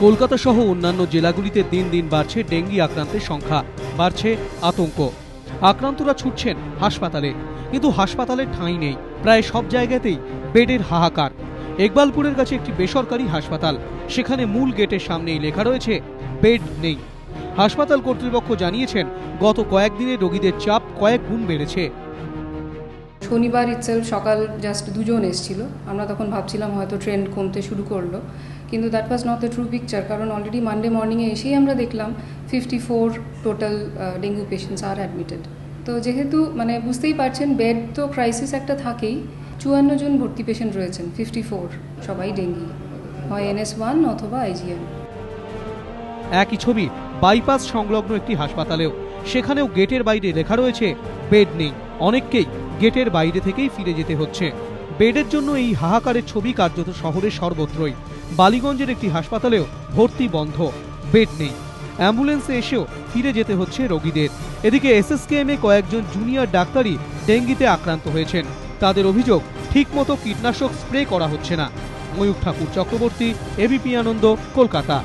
কলকাতা সহ অন্যান্য জেলাগুলিতে দিন দিন বাড়ছে ডেঙ্গি আক্রান্তের সংখ্যা, বাড়ছে আতঙ্ক। আক্রান্তরা ছুটছেন হাসপাতালে, কিন্তু হাসপাতালের ঠাঁই নেই। প্রায় সব জায়গাতেই বেডের হাহাকার। ইকবালপুরের কাছে একটি বেসরকারি হাসপাতাল, সেখানে মূল গেটের সামনেই লেখা রয়েছে বেড নেই। হাসপাতাল কর্তৃপক্ষ জানিয়েছেন গত কয়েকদিনে রোগীদের চাপ কয়েক গুণ বেড়েছে। শনিবার ইটসেলফ সকাল জাস্ট 2 জন এসেছিল। আমরা তখন ভাবছিলাম হয়তো ট্রেন্ড কমতে শুরু করলো, কিন্তু that was not the true picture. কারণ অলরেডি মানডে মর্নিংয়ে এসেই আমরা দেখলাম 54 টোটাল ডেঙ্গু পেশেন্টস আর অ্যাডমিটেড। তো যেহেতু বুঝতেই পারছেন বেড তো ক্রাইসিস একটা থাকেই, 54 জন ভর্তি পেশেন্ট রয়েছেন, 54 সবাই ডেঙ্গি, হয় NS1 অথবা IGM। একই ছবি বাইপাস সংলগ্ন একটি হাসপাতালেও, সেখানেও গেটের বাইরে লেখা রয়েছে বেড নেই। অনেককেই গেটের বাইরে থেকেই ফিরে যেতে হচ্ছে। বেডের জন্য এই হাহাকারের ছবি কার্যত শহরের সর্বত্রই। বালিগঞ্জের একটি হাসপাতালেও ভর্তি বন্ধ, বেড নেই। অ্যাম্বুলেন্সে এসেও ফিরে যেতে হচ্ছে রোগীদের। এদিকে SSKM এ কয়েকজন জুনিয়র ডাক্তারই ডেঙ্গিতে আক্রান্ত হয়েছেন। তাদের অভিযোগ, ঠিকমতো কীটনাশক স্প্রে করা হচ্ছে না। ময়ূখ ঠাকুর চক্রবর্তী, ABP আনন্দ, কলকাতা।